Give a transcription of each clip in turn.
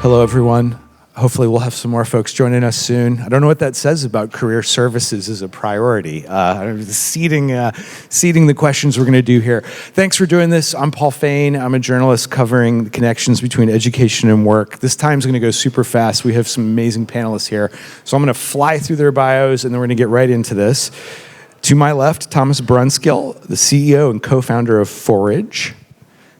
Hello, everyone. Hopefully we'll have some more folks joining us soon. I don't know what that says about career services as a priority. Seeding the questions we're going to do here. Thanks for doing this. I'm Paul Fain. I'm a journalist covering the connections between education and work. This time's going to go super fast. We have some amazing panelists here. So I'm going to fly through their bios, and then we're going to get right into this. To my left, Thomas Brunskill, the CEO and co-founder of Forage.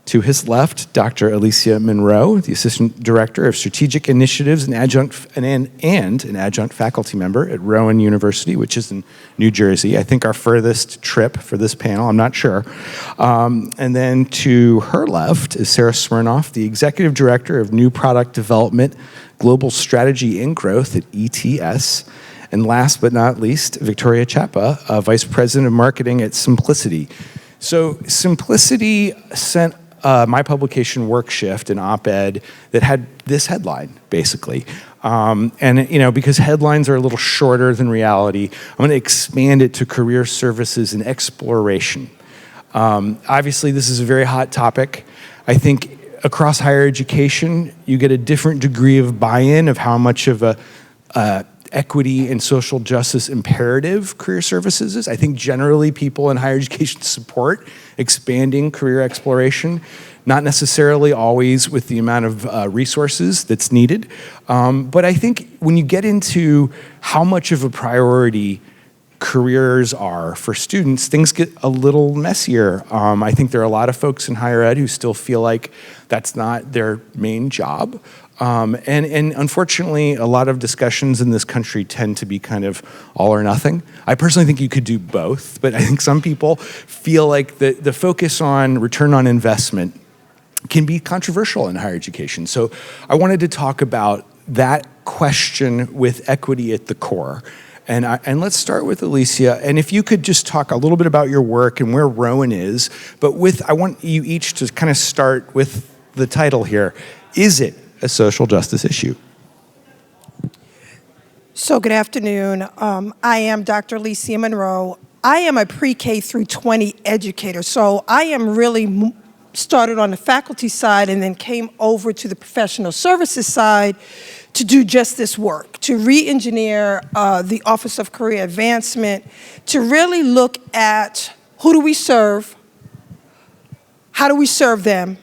To his left, Dr. Alicia Monroe, the Assistant Director of Strategic Initiatives and an adjunct faculty member at Rowan University, which is in New Jersey. I think our furthest trip for this panel, I'm not sure. And then to her left is Sarah Smirnoff, the Executive Director of New Product Development, Global Strategy and Growth at ETS. And last but not least, Victoria Chapa, Vice President of Marketing at Symplicity. So Symplicity sent my publication Workshift, an op-ed that had this headline, basically. And because headlines are a little shorter than reality, I'm going to expand it to career services and exploration. Obviously, this is a very hot topic. I think across higher education, you get a different degree of buy-in of how much of a equity and social justice imperative career services is. I think generally people in higher education support expanding career exploration, not necessarily always with the amount of resources that's needed. But I think when you get into how much of a priority careers are for students, things get a little messier. I think there are a lot of folks in higher ed who still feel like that's not their main job. And unfortunately, a lot of discussions in this country tend to be kind of all or nothing. I personally think you could do both, but I think some people feel like the focus on return on investment can be controversial in higher education. So I wanted to talk about that question with equity at the core. And let's start with Alicia. And if you could just talk a little bit about your work and where Rowan is, but I want you each to kind of start with the title here. Is it a social justice issue? So good afternoon. I am Dr. Lisa Monroe. I am a pre-K through 20 educator. So I am really started on the faculty side and then came over to the professional services side to do just this work, to re-engineer the Office of Career Advancement, to really look at who do we serve, how do we serve them,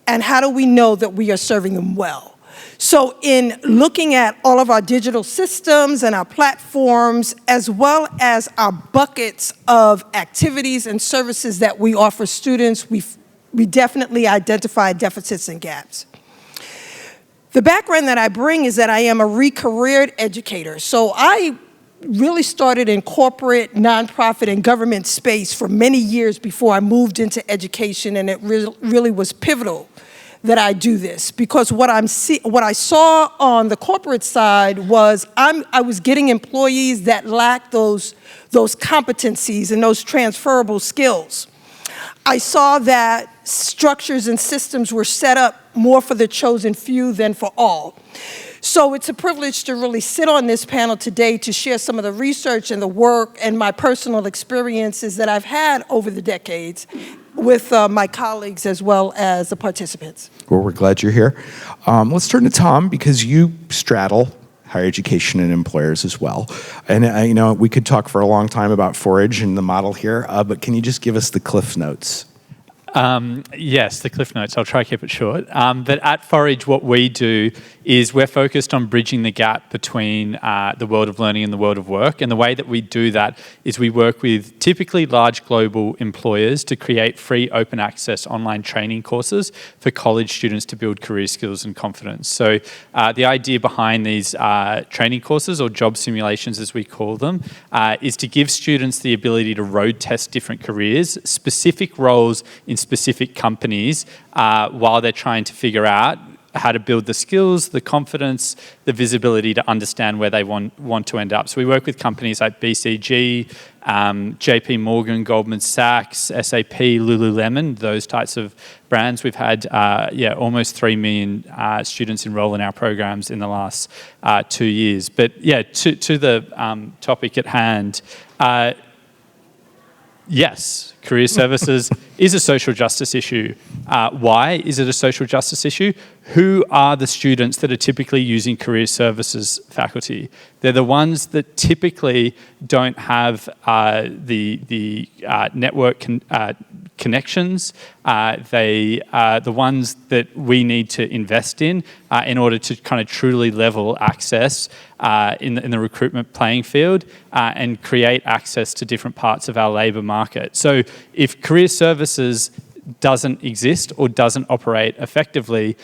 and how do we know that we are serving them well? So in looking at all of our digital systems and our platforms, as well as our buckets of activities and services that we offer students, we definitely identify deficits and gaps. The background that I bring is that I am a re-careered educator. So I really started in corporate, nonprofit, and government space for many years before I moved into education, and it really was pivotal that I do this, because what I saw on the corporate side was I was getting employees that lacked those competencies and those transferable skills. I saw that structures and systems were set up more for the chosen few than for all. So it's a privilege to really sit on this panel today to share some of the research and the work and my personal experiences that I've had over the decades with my colleagues as well as the participants. Well, we're glad you're here. Let's turn to Tom, because you straddle higher education and employers as well. And we could talk for a long time about Forage and the model here, but can you just give us the Cliff Notes? Yes, the Cliff Notes. I'll try to keep it short. But at Forage, what we do is we're focused on bridging the gap between the world of learning and the world of work. And the way that we do that is we work with typically large global employers to create free open access online training courses for college students to build career skills and confidence. So the idea behind these training courses, or job simulations as we call them, is to give students the ability to road test different careers, specific roles in specific companies while they're trying to figure out how to build the skills, the confidence, the visibility to understand where they want to end up. So we work with companies like BCG, JP Morgan, Goldman Sachs, SAP, Lululemon, those types of brands. We've had almost 3 million students enroll in our programs in the last 2 years. But to the topic at hand, yes, career services is a social justice issue. Why is it a social justice issue? Who are the students that are typically using career services faculty? They're the ones that typically don't have the network connections. They are the ones that we need to invest in order to kind of truly level access in the recruitment playing field and create access to different parts of our labour market. So if career services doesn't exist or doesn't operate effectively,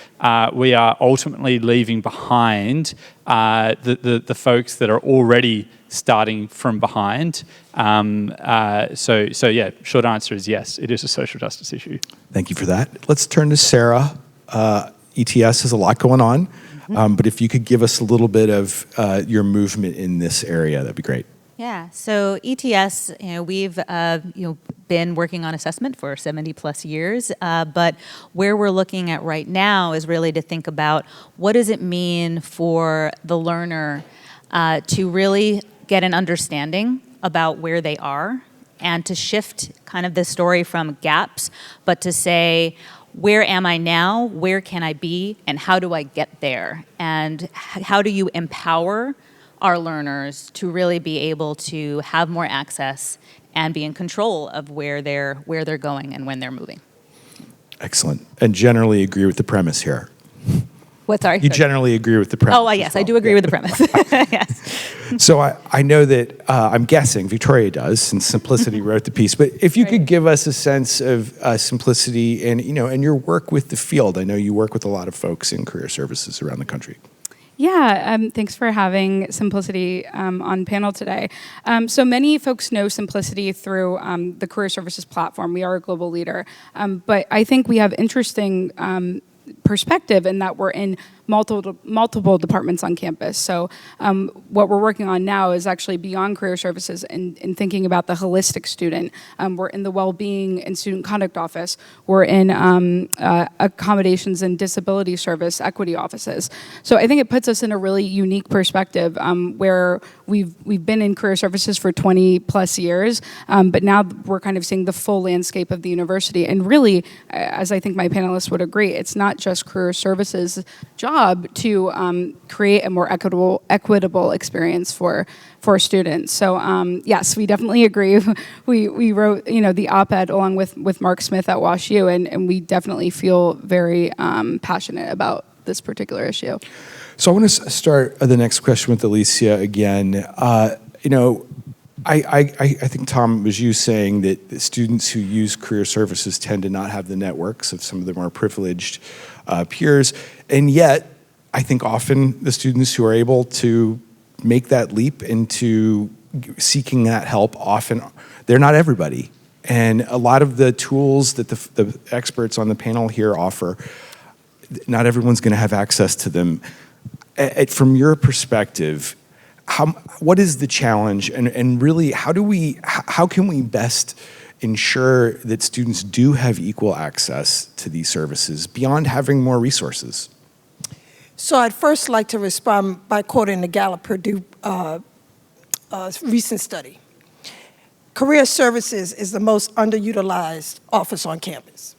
we are ultimately leaving behind the folks that are already starting from behind. So yeah, short answer is yes, it is a social justice issue. Thank you for that. Let's turn to Sarah. ETS has a lot going on, but if you could give us a little bit of your movement in this area, that'd be great. Yeah, so ETS, we've been working on assessment for 70 plus years, but where we're looking at right now is really to think about what does it mean for the learner to really get an understanding about where they are and to shift kind of the story from gaps, but to say, where am I now, where can I be, and how do I get there? And how do you empower our learners to really be able to have more access and be in control of where they're going and when they're moving. Excellent. And generally agree with the premise here. What, sorry? You generally agree with the premise. Oh, yes, I do agree with the premise. Yes. So I know that, I'm guessing Victoria does, since Symplicity wrote the piece, but if you could give us a sense of Symplicity and, and your work with the field. I know you work with a lot of folks in career services around the country. Yeah, thanks for having Symplicity on panel today. So many folks know Symplicity through the Career Services platform. We are a global leader, but I think we have interesting perspective in that we're in multiple departments on campus. So what we're working on now is actually beyond career services and thinking about the holistic student. We're in the well-being and student conduct office. We're in accommodations and disability service equity offices. So I think it puts us in a really unique perspective where we've been in career services for 20 plus years, but now we're kind of seeing the full landscape of the university. And really, as I think my panelists would agree, it's not just career services job to create a more equitable experience for students. So yes, we definitely agree. We wrote the op-ed along with Mark Smith at WashU, and we definitely feel very passionate about this particular issue. So I want to start the next question with Alicia again. I think, Tom, was you saying that the students who use career services tend to not have the networks of some of the more privileged peers, and yet I think often the students who are able to make that leap into seeking that help, often they're not everybody. And a lot of the tools that the experts on the panel here offer, not everyone's going to have access to them. From your perspective, what is the challenge, and really how can we best ensure that students do have equal access to these services beyond having more resources? So I'd first like to respond by quoting the Gallup-Purdue recent study. Career services is the most underutilized office on campus.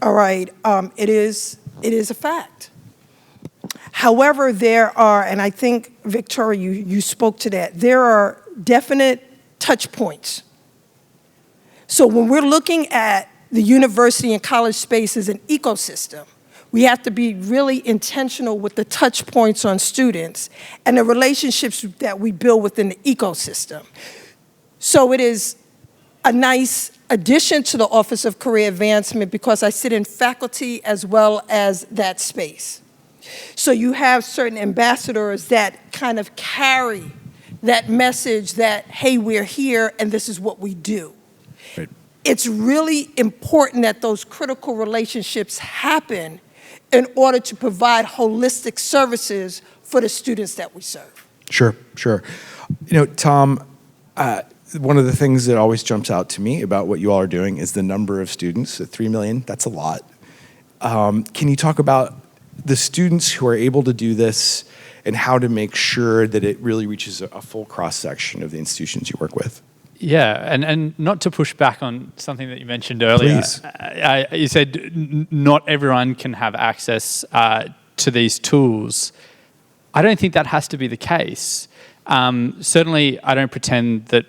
All right, it is a fact. However, there are, and I think, Victoria, you spoke to that, there are definite touch points. So when we're looking at the university and college space as an ecosystem, we have to be really intentional with the touch points on students and the relationships that we build within the ecosystem. So it is a nice addition to the Office of Career Advancement because I sit in faculty as well as that space. So you have certain ambassadors that kind of carry that message that, hey, we're here and this is what we do. Right. It's really important that those critical relationships happen in order to provide holistic services for the students that we serve. Sure. Tom, one of the things that always jumps out to me about what you all are doing is the number of students. 3 million, that's a lot. Can you talk about the students who are able to do this and how to make sure that it really reaches a full cross-section of the institutions you work with? Yeah, and not to push back on something that you mentioned earlier. Please. You said not everyone can have access to these tools. I don't think that has to be the case. Certainly, I don't pretend that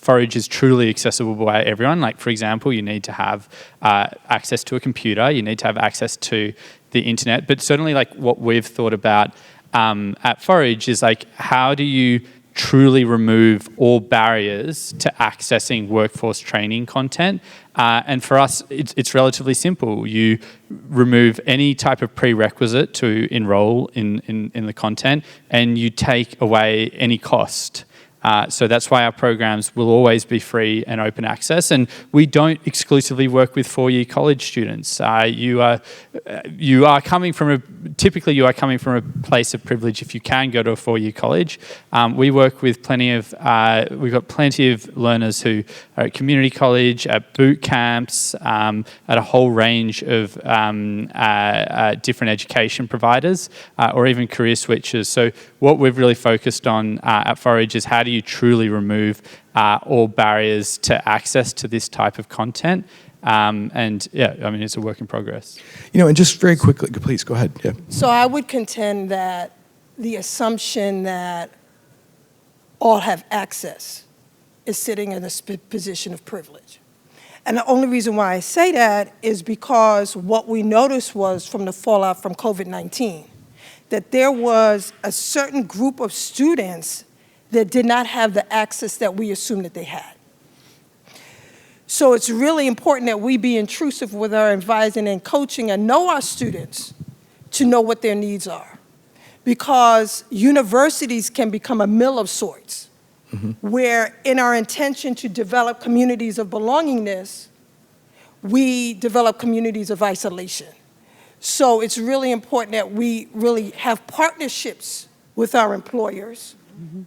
Forage is truly accessible by everyone. Like, for example, you need to have access to a computer, you need to have access to the internet. But certainly, like, what we've thought about at Forage is, like, how do you truly remove all barriers to accessing workforce training content? And for us, it's relatively simple. You remove any type of prerequisite to enroll in the content, and you take away any cost. So that's why our programs will always be free and open access. And we don't exclusively work with four-year college students. Typically you are coming from a place of privilege if you can go to a four-year college. We work with we've got plenty of learners who are at community college, at boot camps, at a whole range of different education providers, or even career switchers. So what we've really focused on at Forage is how do you truly remove all barriers to access to this type of content. And yeah, I mean, it's a work in progress. And just very quickly, please go ahead. Yeah. So I would contend that the assumption that all have access is sitting in a position of privilege. And the only reason why I say that is because what we noticed was from the fallout from COVID-19, that there was a certain group of students that did not have the access that we assumed that they had. So it's really important that we be intrusive with our advising and coaching and know our students to know what their needs are. Because universities can become a mill of sorts, where in our intention to develop communities of belongingness, we develop communities of isolation. So it's really important that we really have partnerships with our employers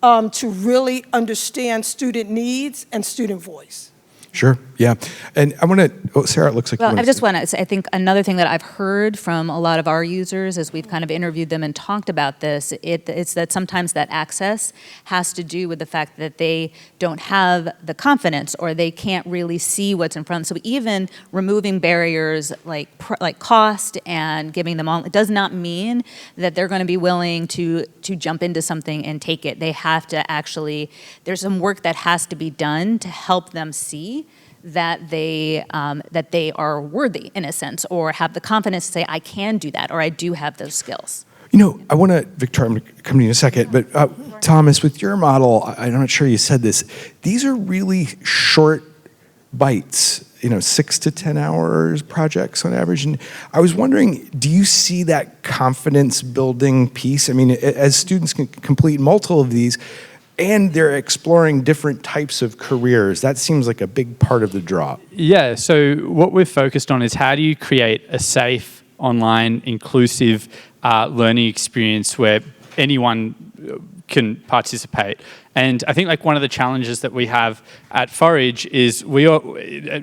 to really understand student needs and student voice. Sure. Yeah. And I want to, Sarah, it looks like Well, you I want just want to say, I think another thing that I've heard from a lot of our users as we've kind of interviewed them and talked about this, it's that sometimes that access has to do with the fact that they don't have the confidence or they can't really see what's in front. So even removing barriers like cost and giving them all, it does not mean that they're going to be willing to jump into something and take it. They have to actually, there's some work that has to be done to help them see that they are worthy in a sense, or have the confidence to say, I can do that, or I do have those skills. I want to, Victoria, I'm going to come to you in a second, but Thomas, with your model, I'm not sure you said this, these are really short bites, 6 to 10 hours projects on average. And I was wondering, do you see that confidence building piece? I mean, as students can complete multiple of these, and they're exploring different types of careers, that seems like a big part of the draw. Yeah, so what we've focused on is how do you create a safe, online, inclusive learning experience where anyone can participate. And I think like one of the challenges that we have at Forage is we are,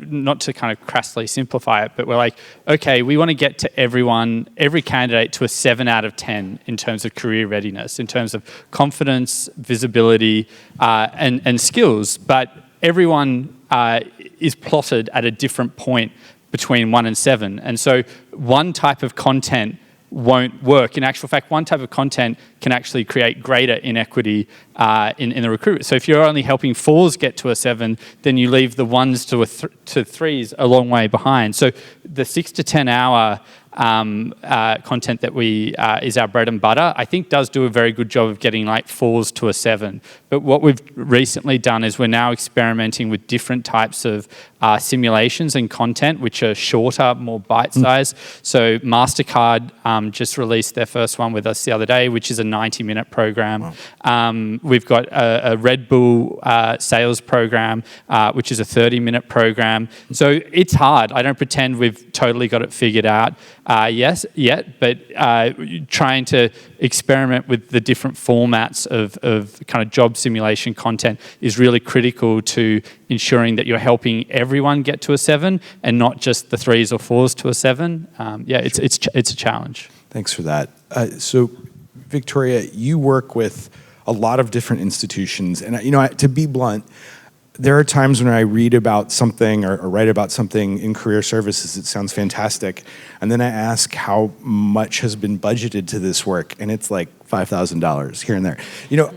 not to kind of crassly simplify it, but we're like, okay, we want to get to every candidate to a 7 out of 10 in terms of career readiness, in terms of confidence, visibility, and skills. But everyone is plotted at a different point between 1 and 7. And so one type of content won't work. In actual fact, one type of content can actually create greater inequity in the recruitment. So if you're only helping 4s get to a 7, then you leave the 1s to 3s a long way behind. So the 6 to 10 hour content that is our bread and butter, I think does do a very good job of getting like 4s to a 7. But what we've recently done is we're now experimenting with different types of simulations and content, which are shorter, more bite-sized. So MasterCard just released their first one with us the other day, which is a 90-minute program. Wow. We've got a Red Bull sales program, which is a 30-minute program. So it's hard. I don't pretend we've totally got it figured out yet, but trying to experiment with the different formats of kind of job simulation content is really critical to ensuring that you're helping everyone get to a 7 and not just the 3s or 4s to a 7. It's a challenge. Thanks for that. So, Victoria, you work with a lot of different institutions, and to be blunt, there are times when I read about something or write about something in career services, it sounds fantastic. And then I ask how much has been budgeted to this work, and it's like $5,000 here and there. You know,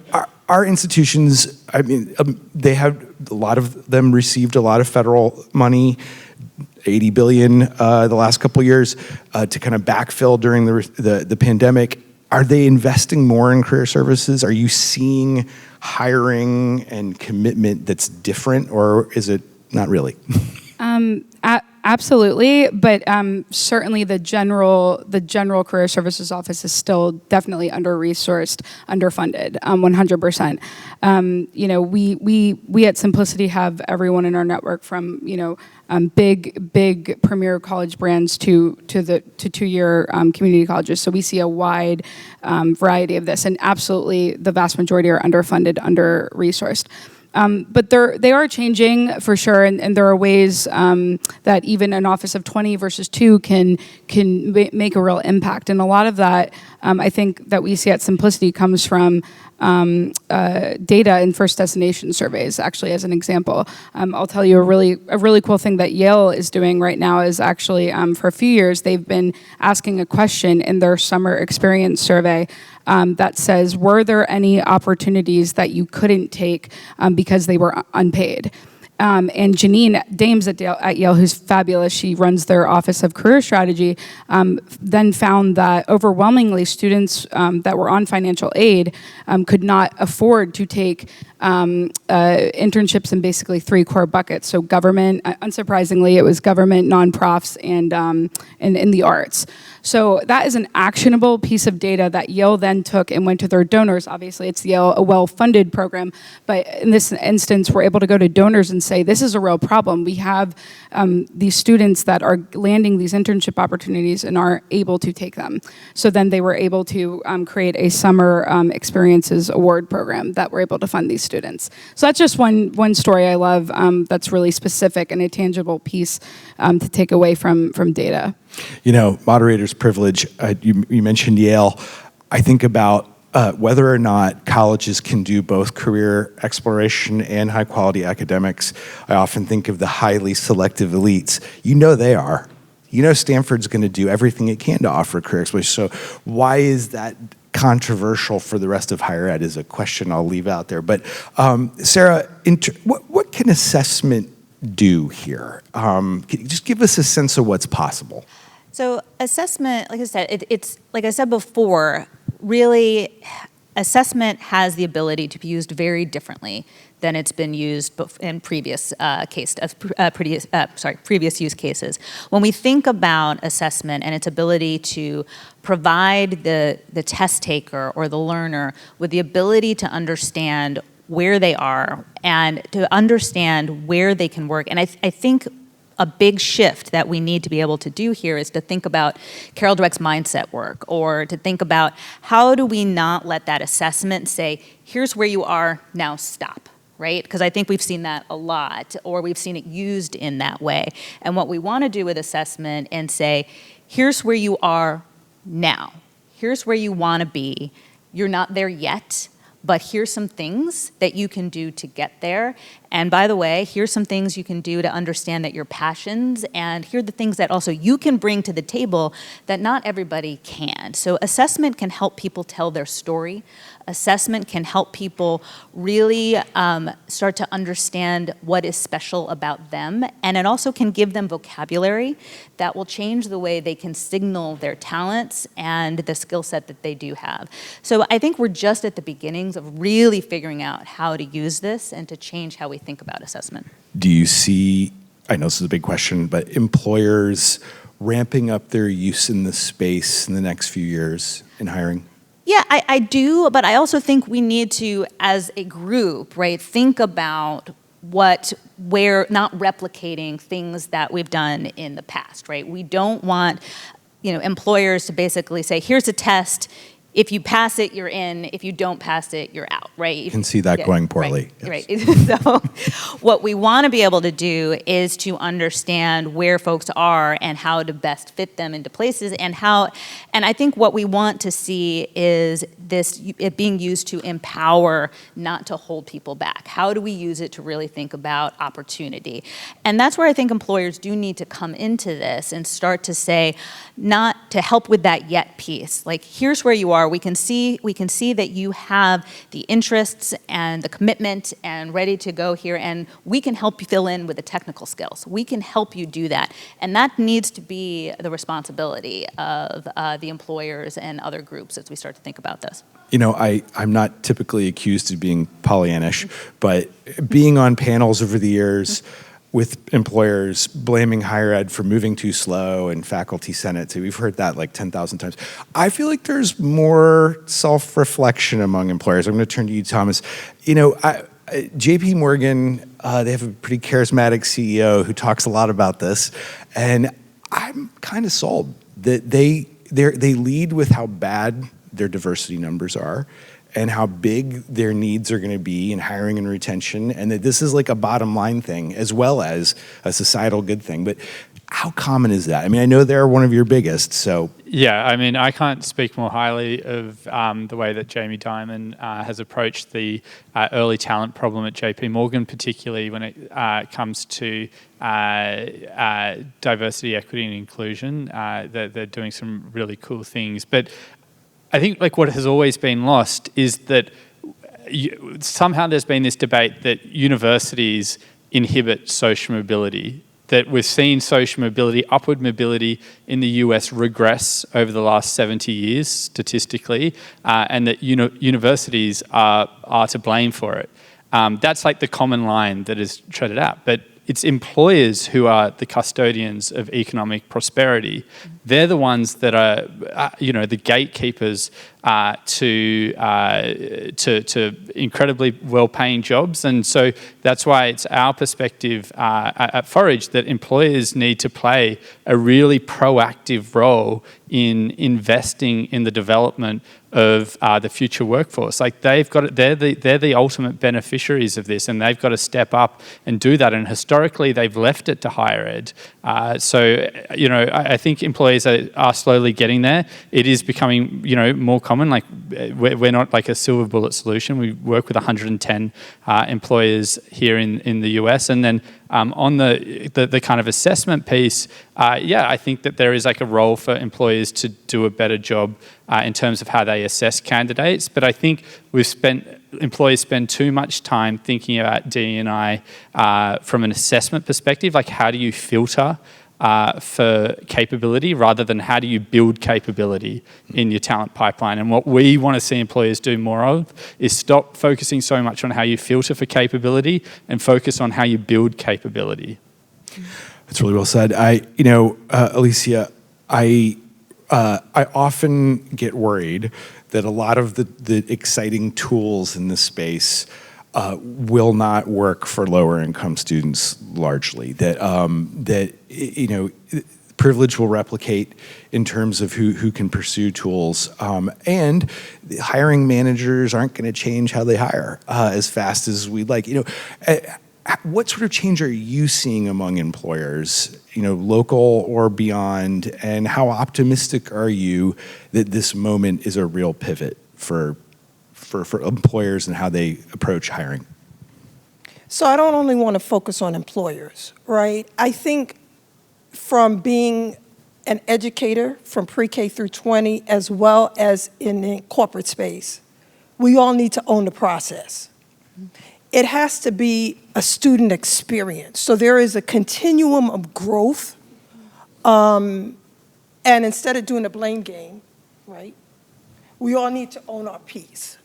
our institutions, I mean, they have, a lot of them received a lot of federal money, 80 billion the last couple of years to kind of backfill during the pandemic. Are they investing more in career services? Are you seeing hiring and commitment that's different, or is it not really? Absolutely, but certainly the general career services office is still definitely under-resourced, underfunded, 100%. You know, we at Symplicity have everyone in our network from, you know, big premier college brands to two-year community colleges. So we see a wide variety of this, and absolutely the vast majority are underfunded, under-resourced. But they are changing for sure, and there are ways that even an office of 20 versus 2 can make a real impact. And a lot of that, I think, that we see at Symplicity comes from data in first destination surveys, actually, as an example. I'll tell you a really cool thing that Yale is doing right now is actually, for a few years, they've been asking a question in their summer experience survey that says, were there any opportunities that you couldn't take because they were unpaid? And Janine Dames at Yale, who's fabulous, she runs their Office of Career Strategy, then found that overwhelmingly students that were on financial aid could not afford to take internships in basically 3 core buckets. So government, unsurprisingly, it was government, nonprofits, and in the arts. So that is an actionable piece of data that Yale then took and went to their donors. Obviously, it's Yale, a well-funded program, but in this instance, we're able to go to donors and say, this is a real problem. We have these students that are landing these internship opportunities and aren't able to take them. So then they were able to create a summer experiences award program that we're able to fund these students. So that's just one story I love that's really specific and a tangible piece to take away from data. You know, moderator's privilege, you mentioned Yale. I think about whether or not colleges can do both career exploration and high quality academics. I often think of the highly selective elites. You know they are. You know Stanford's going to do everything it can to offer career exploration. So why is that controversial for the rest of higher ed is a question I'll leave out there. But Sarah, what can assessment do here? Can you just give us a sense of what's possible? So assessment, like I said, it's like I said before, really assessment has the ability to be used very differently than it's been used in previous previous use cases. When we think about assessment and its ability to provide the test taker or the learner with the ability to understand where they are and to understand where they can work, and I think a big shift that we need to be able to do here is to think about Carol Dweck's mindset work, or to think about how do we not let that assessment say, here's where you are, now stop, right? Because I think we've seen that a lot, or we've seen it used in that way. And what we want to do with assessment and say, here's where you are now. Here's where you want to be. You're not there yet, but here's some things that you can do to get there. And by the way, here's some things you can do to understand that your passions, and here are the things that also you can bring to the table that not everybody can. So assessment can help people tell their story. Assessment can help people really start to understand what is special about them, and it also can give them vocabulary that will change the way they can signal their talents and the skill set that they do have. So I think we're just at the beginnings of really figuring out how to use this and to change how we think about assessment. Do you see, I know this is a big question, but employers ramping up their use in this space in the next few years in hiring? Yeah, I do, but I also think we need to, as a group, right, think about where not replicating things that we've done in the past, right? We don't want, employers to basically say, here's a test, if you pass it, you're in. If you don't pass it, you're out, right? You can see that going poorly. Right. So what we want to be able to do is to understand where folks are and how to best fit them into places and I think what we want to see is it being used to empower, not to hold people back. How do we use it to really think about opportunity? And that's where I think employers do need to come into this and start to say, not to help with that yet piece. Like, here's where you are. We can see that you have the interests and the commitment and ready to go here, and we can help you fill in with the technical skills. We can help you do that. And that needs to be the responsibility of the employers and other groups as we start to think about this. You know, I'm not typically accused of being Pollyannish, but being on panels over the years with employers blaming higher ed for moving too slow and faculty senate, so we've heard that like 10,000 times. I feel like there's more self-reflection among employers. I'm going to turn to you, Thomas. You know, JP Morgan, they have a pretty charismatic CEO who talks a lot about this, and I'm kind of sold that they lead with how bad their diversity numbers are and how big their needs are going to be in hiring and retention, and that this is like a bottom line thing as well as a societal good thing. But how common is that? I mean, I know they're one of your biggest, so. Yeah, I mean, I can't speak more highly of the way that Jamie Dimon has approached the early talent problem at JP Morgan, particularly when it comes to diversity, equity, and inclusion. They're doing some really cool things. But I think like what has always been lost is that somehow there's been this debate that universities inhibit social mobility, that we've seen social mobility, upward mobility in the US regress over the last 70 years statistically, and that universities are to blame for it. That's like the common line that is treaded out. But it's employers who are the custodians of economic prosperity. They're the ones that are, the gatekeepers to incredibly well-paying jobs. And so that's why it's our perspective at Forage that employers need to play a really proactive role in investing in the development of the future workforce. Like they're the ultimate beneficiaries of this, and they've got to step up and do that. And historically, they've left it to higher ed. I think employers are slowly getting there. It is becoming, more common. Like we're not like a silver bullet solution. We work with 110 employers here in the US, and then on the kind of assessment piece, I think that there is like a role for employers to do a better job in terms of how they assess candidates. But I think employers spend too much time thinking about D&I from an assessment perspective, like how do you filter for capability rather than how do you build capability in your talent pipeline. And what we want to see employers do more of is stop focusing so much on how you filter for capability and focus on how you build capability. That's really well said. Alicia, I often get worried that a lot of the exciting tools in this space will not work for lower income students largely. That privilege will replicate in terms of who can pursue tools, and the hiring managers aren't going to change how they hire as fast as we'd like. What sort of change are you seeing among employers, local or beyond, and how optimistic are you that this moment is a real pivot for employers and how they approach hiring? So I don't only want to focus on employers, right? I think from being an educator from pre-K through 20, as well as in the corporate space, we all need to own the process. It has to be a student experience. So there is a continuum of growth. And instead of doing a blame game, right, we all need to own our piece.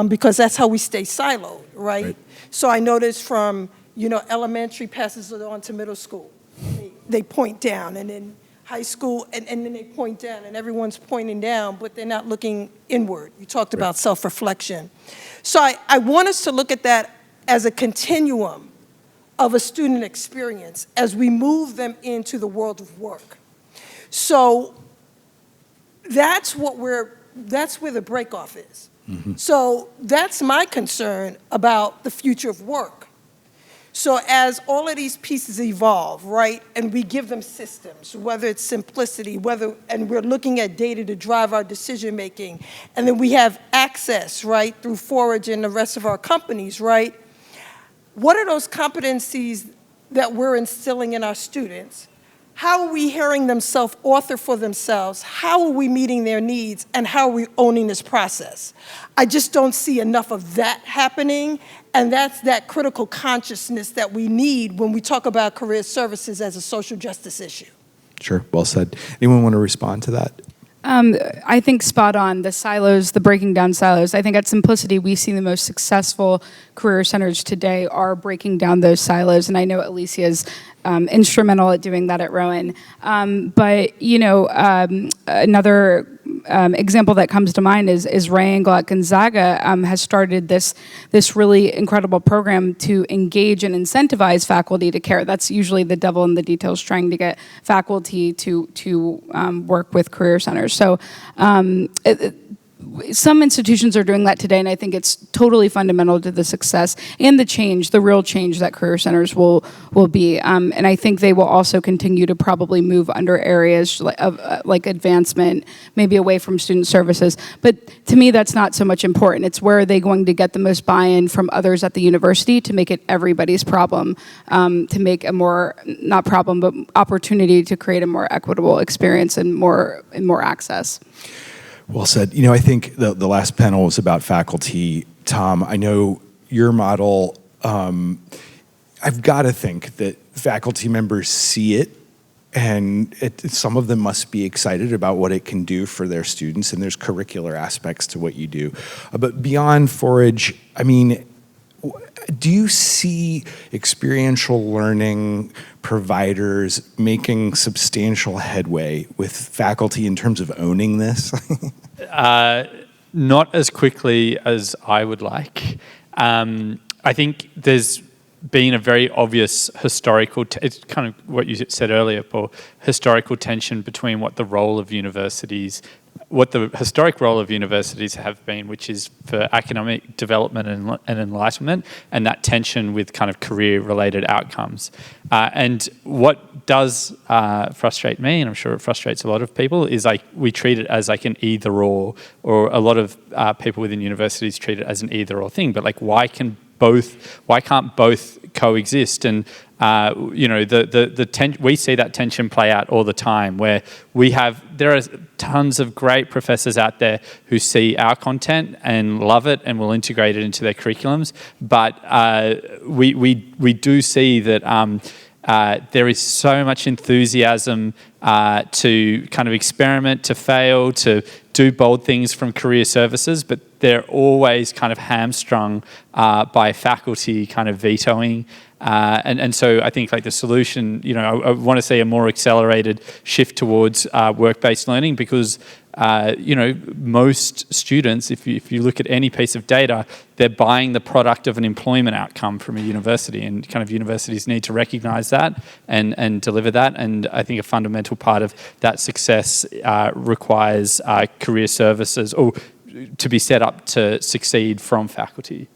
Because that's how we stay siloed, right? So I noticed from, elementary passes it on to middle school. They point down, and then high school, and then they point down, and everyone's pointing down, but they're not looking inward. You talked about self-reflection. So I want us to look at that as a continuum of a student experience as we move them into the world of work. So that's what we're that's where the break-off is. So that's my concern about the future of work. So as all of these pieces evolve, right, and we give them systems, whether it's Symplicity, and we're looking at data to drive our decision-making, and then we have access, right, through Forage and the rest of our companies, right? What are those competencies that we're instilling in our students? How are we hearing them self-author for themselves? How are we meeting their needs? And how are we owning this process? I just don't see enough of that happening, and that's that critical consciousness that we need when we talk about career services as a social justice issue. Sure, well said. Anyone want to respond to that? I think spot on, the silos, the breaking down silos. I think at Symplicity, we see the most successful career centers today are breaking down those silos, and I know Alicia is instrumental at doing that at Rowan. But, you know, another example that comes to mind is Ray Engel at Gonzaga has started this really incredible program to engage and incentivize faculty to care. That's usually the devil in the details, trying to get faculty to work with career centers. So some institutions are doing that today, and I think it's totally fundamental to the success and the change, the real change that career centers will be. And I think they will also continue to probably move under areas like advancement, maybe away from student services. But to me, that's not so much important. It's where are they going to get the most buy-in from others at the university to make it everybody's problem, to make a more, not problem, but opportunity to create a more equitable experience and more access. Well said. You know, I think the last panel was about faculty. Tom, I know your model, I've got to think that faculty members see it, and some of them must be excited about what it can do for their students, and there's curricular aspects to what you do. But beyond Forage, I mean, do you see experiential learning providers making substantial headway with faculty in terms of owning this? Not as quickly as I would like. I think there's been a very obvious historical, it's kind of what you said earlier, Paul, historical tension between what the historic role of universities have been, which is for academic development and enlightenment, and that tension with kind of career-related outcomes. And what does frustrate me, and I'm sure it frustrates a lot of people, is like we treat it as like an either-or a lot of people within universities treat it as an either-or thing. But like, why can't both coexist? And you know, we see that tension play out all the time, where there are tons of great professors out there who see our content and love it and will integrate it into their curriculums. But we do see that there is so much enthusiasm to kind of experiment, to fail, to do bold things from career services, but they're always kind of hamstrung by faculty kind of vetoing. And so I think like the solution, you know, I want to see a more accelerated shift towards work-based learning, because you know, most students, if you look at any piece of data, they're buying the product of an employment outcome from a university, and kind of universities need to recognize that and deliver that. And I think a fundamental part of that success requires career services or to be set up to succeed from faculty.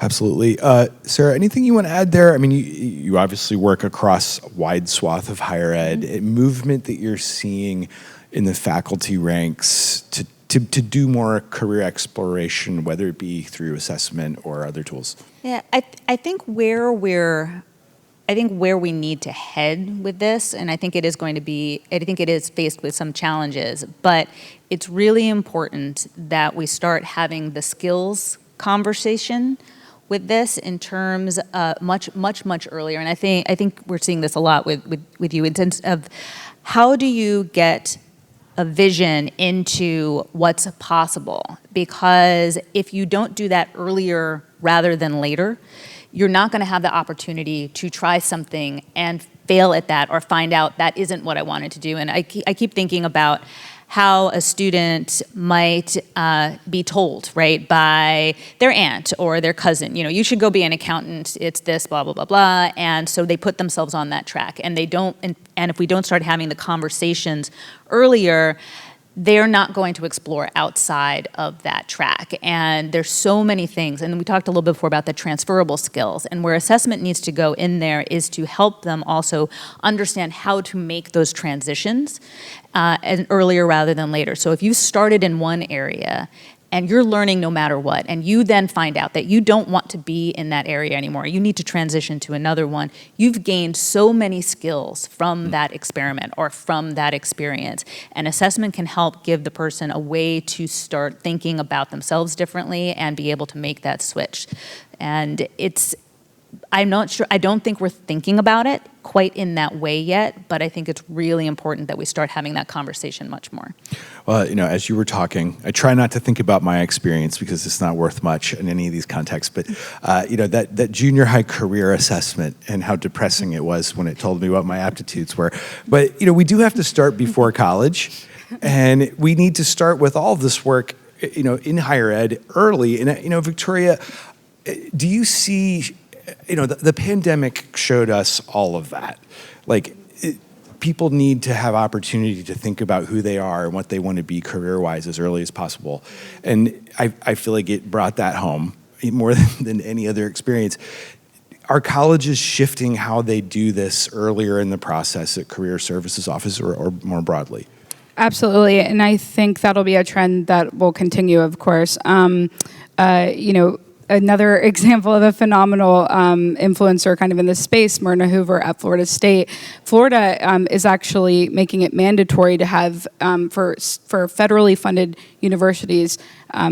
Absolutely. Sarah, anything you want to add there? I mean, you obviously work across a wide swath of higher ed. A movement that you're seeing in the faculty ranks to do more career exploration, whether it be through assessment or other tools? Yeah, I think where we need to head with this, and I think it is faced with some challenges, but it's really important that we start having the skills conversation with this in terms much earlier. And I think we're seeing this a lot with you in terms of how do you get a vision into what's possible? Because if you don't do that earlier rather than later, you're not going to have the opportunity to try something and fail at that or find out that isn't what I wanted to do. And I keep thinking about how a student might be told, right, by their aunt or their cousin, you know, you should go be an accountant, it's this, blah, blah, blah, blah. And so they put themselves on that track, and they don't, and if we don't start having the conversations earlier, they're not going to explore outside of that track. And there's so many things, and we talked a little bit before about the transferable skills, and where assessment needs to go in there is to help them also understand how to make those transitions and earlier rather than later. So if you started in one area and you're learning no matter what, and you then find out that you don't want to be in that area anymore, you need to transition to another one, you've gained so many skills from that experiment or from that experience. And assessment can help give the person a way to start thinking about themselves differently and be able to make that switch. And I'm not sure, I don't think we're thinking about it quite in that way yet, but I think it's really important that we start having that conversation much more. Well, as you were talking, I try not to think about my experience because it's not worth much in any of these contexts, but that junior high career assessment and how depressing it was when it told me what my aptitudes were. But, we do have to start before college, and we need to start with all of this work, in higher ed early. And, Victoria, do you see, the pandemic showed us all of that. People need to have opportunity to think about who they are and what they want to be career-wise as early as possible. And I feel like it brought that home more than any other experience. Are colleges shifting how they do this earlier in the process at career services office or more broadly? Absolutely, and I think that'll be a trend that will continue, of course. Another example of a phenomenal influencer kind of in this space, Myrna Hoover at Florida State. Florida is actually making it mandatory to have, for federally funded universities,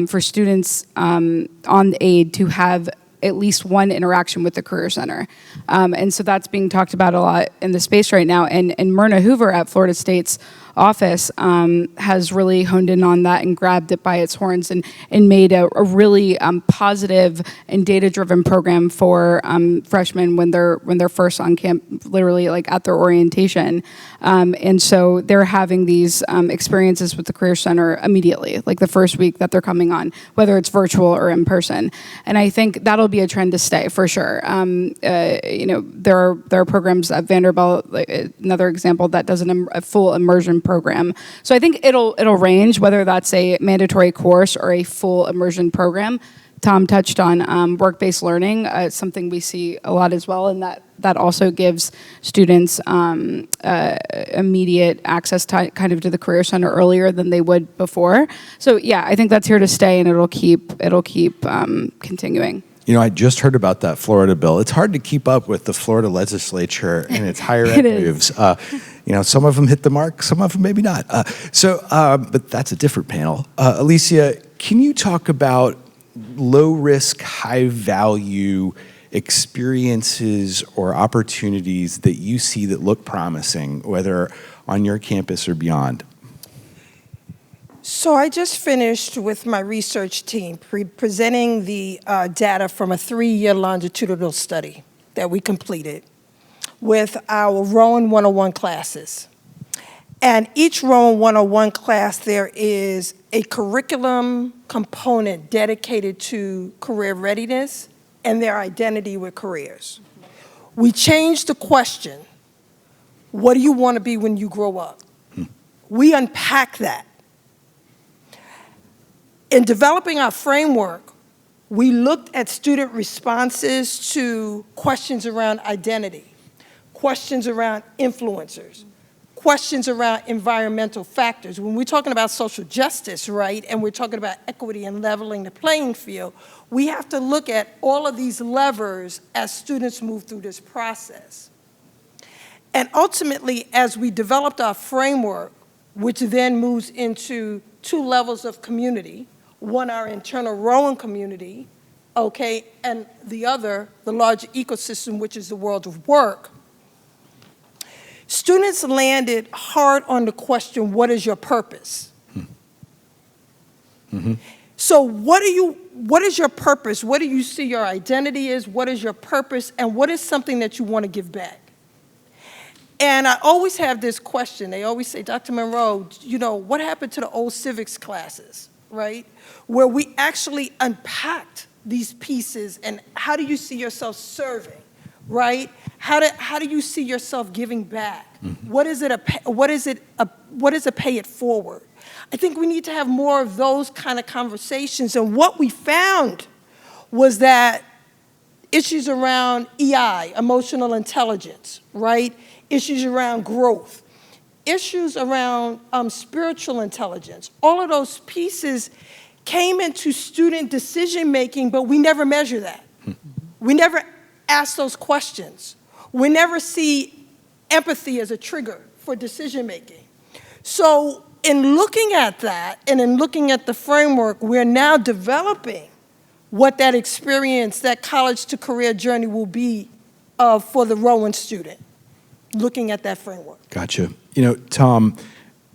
for students on aid to have at least one interaction with the Career Center. And so that's being talked about a lot in the space right now. And Myrna Hoover at Florida State's office has really honed in on that and grabbed it by its horns and made a really positive and data-driven program for freshmen when they're first on camp, literally like at their orientation. And so they're having these experiences with the Career Center immediately, like the first week that they're coming on, whether it's virtual or in person. And I think that'll be a trend to stay for sure. There are programs at Vanderbilt, another example, that does a full immersion program. So I think it'll range, whether that's a mandatory course or a full immersion program. Tom touched on work-based learning, something we see a lot as well, and that also gives students immediate access to the Career Center earlier than they would before. So yeah, I think that's here to stay, and it'll keep continuing. I just heard about that Florida bill. It's hard to keep up with the Florida legislature and its higher ed moves. Some of them hit the mark, some of them maybe not. But that's a different panel. Alicia, can you talk about low risk, high value experiences or opportunities that you see that look promising, whether on your campus or beyond? So I just finished with my research team presenting the data from a 3-year longitudinal study that we completed with our Rowan 101 classes. And each Rowan 101 class, there is a curriculum component dedicated to career readiness and their identity with careers. We changed the question, what do you want to be when you grow up? We unpack that. In developing our framework, we looked at student responses to questions around identity, questions around influencers, questions around environmental factors. When we're talking about social justice, right, and we're talking about equity and leveling the playing field, we have to look at all of these levers as students move through this process. And ultimately, as we developed our framework, which then moves into 2 levels of community, one, our internal Rowan community, okay, and the other, the larger ecosystem, which is the world of work. Students landed hard on the question, what is your purpose? Mm-hmm. So what is your purpose? What do you see your identity is? What is your purpose? And what is something that you want to give back? And I always have this question. They always say, Dr. Monroe, what happened to the old civics classes, right? Where we actually unpacked these pieces and how do you see yourself serving? right? How do you see yourself giving back? What is it a pay it forward? I think we need to have more of those kind of conversations. And what we found was that issues around EI, emotional intelligence, right? Issues around growth, issues around spiritual intelligence, all of those pieces came into student decision making, but we never measure that. We never ask those questions. We never see empathy as a trigger for decision making. So in looking at that and in looking at the framework, we're now developing what that experience, that college to career journey will be for the Rowan student, looking at that framework. Gotcha. You know, Tom,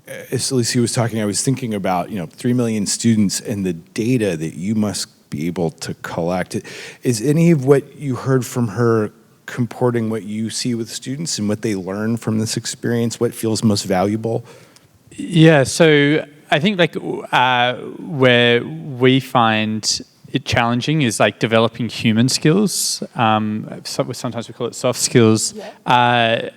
as Alicia was talking, I was thinking about, 3 million students and the data that you must be able to collect. Is any of what you heard from her comporting what you see with students and what they learn from this experience? What feels most valuable? Yeah, so I think where we find it challenging is developing human skills. Sometimes we call it soft skills. Yeah.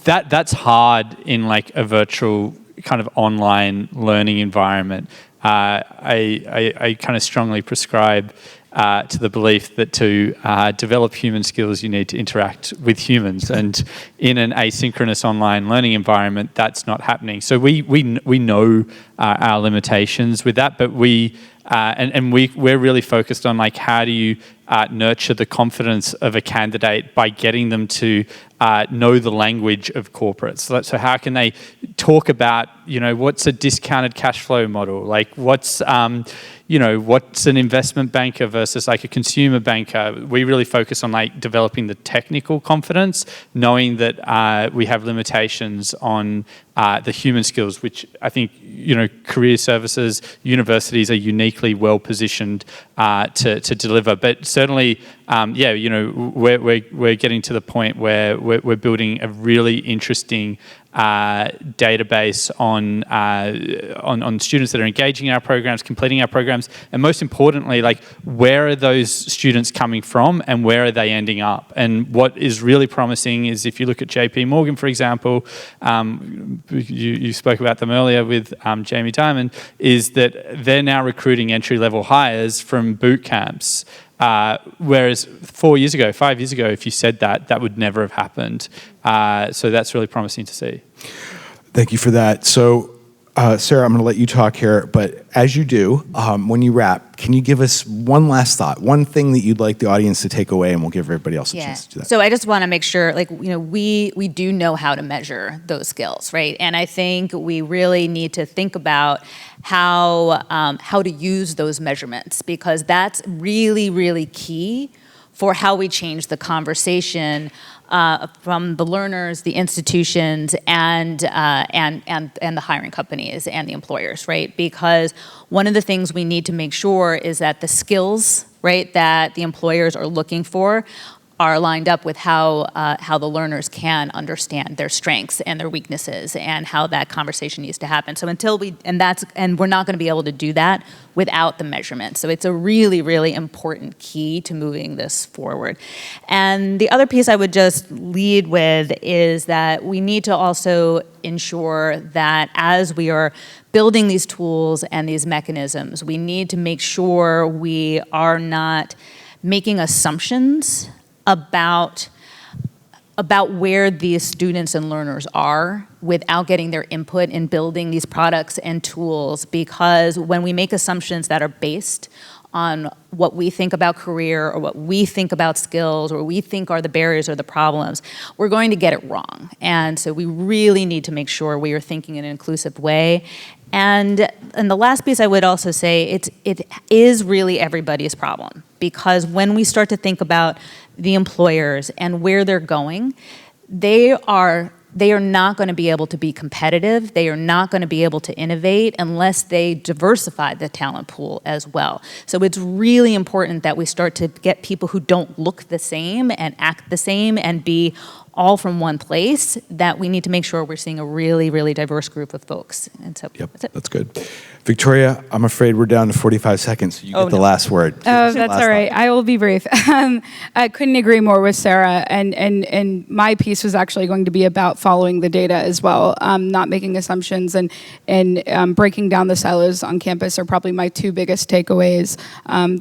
That's hard in a virtual kind of online learning environment. I kind of strongly prescribe to the belief that to develop human skills, you need to interact with humans, and in an asynchronous online learning environment, that's not happening. So we know our limitations with that, but we're really focused on how do you nurture the confidence of a candidate by getting them to know the language of corporates. So how can they talk about, what's a discounted cash flow model? What's an investment banker versus a consumer banker? We really focus on developing the technical confidence, knowing that we have limitations on the human skills, which I think, career services, universities are uniquely well positioned to deliver. But certainly, we're getting to the point where we're building a really interesting database on students that are engaging in our programs, completing our programs, and most importantly, where are those students coming from and where are they ending up? And what is really promising is if you look at JP Morgan, for example, you spoke about them earlier with Jamie Dimon, is that they're now recruiting entry-level hires from boot camps. Whereas 5 years ago, if you said that would never have happened. So that's really promising to see. Thank you for that. So, Sarah, I'm going to let you talk here, but as you do, when you wrap, can you give us one last thought, one thing that you'd like the audience to take away, and we'll give everybody else a chance to do that. So I just want to make sure, we do know how to measure those skills, right? And I think we really need to think about how to use those measurements, because that's really, really key for how we change the conversation from the learners, the institutions, and the hiring companies and the employers, right? Because one of the things we need to make sure is that the skills, right, that the employers are looking for are lined up with how the learners can understand their strengths and their weaknesses and how that conversation needs to happen. So and we're not going to be able to do that without the measurement. So it's a really, really important key to moving this forward. And the other piece I would just lead with is that we need to also ensure that as we are building these tools and these mechanisms, we need to make sure we are not making assumptions about where these students and learners are without getting their input in building these products and tools, because when we make assumptions that are based on what we think about career or what we think about skills or we think are the barriers or the problems, we're going to get it wrong. And so we really need to make sure we are thinking in an inclusive way. And the last piece I would also say, it is really everybody's problem, because when we start to think about the employers and where they're going, they are not going to be able to be competitive. They are not going to be able to innovate unless they diversify the talent pool as well. So it's really important that we start to get people who don't look the same and act the same and be all from one place, that we need to make sure we're seeing a really, really diverse group of folks. And so Yep, that's it. that's good. Victoria, I'm afraid we're down to 45 seconds. You get the no. last word. Oh, that's all right. I will be brief. I couldn't agree more with Sarah, and my piece was actually going to be about following the data as well, not making assumptions, and breaking down the silos on campus are probably my two biggest takeaways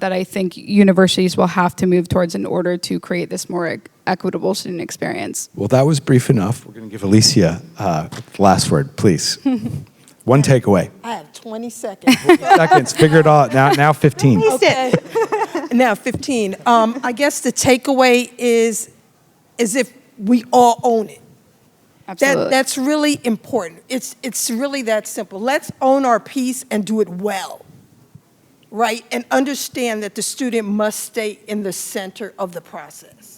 that I think universities will have to move towards in order to create this more equitable student experience. Well, that was brief enough. We're going to give Alicia the last word, please. One takeaway. I have 20 seconds. Seconds, figure it all out. Now 15. Okay. Now 15. I guess the takeaway is if we all own it. Absolutely. That's really important. It's really that simple. Let's own our piece and do it well, right? And understand that the student must stay in the center of the process.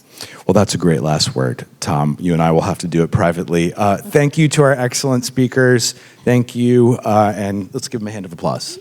Well, that's a great last word, Tom. You and I will have to do it privately. Thank you to our excellent speakers. Thank you, and let's give them a hand of applause.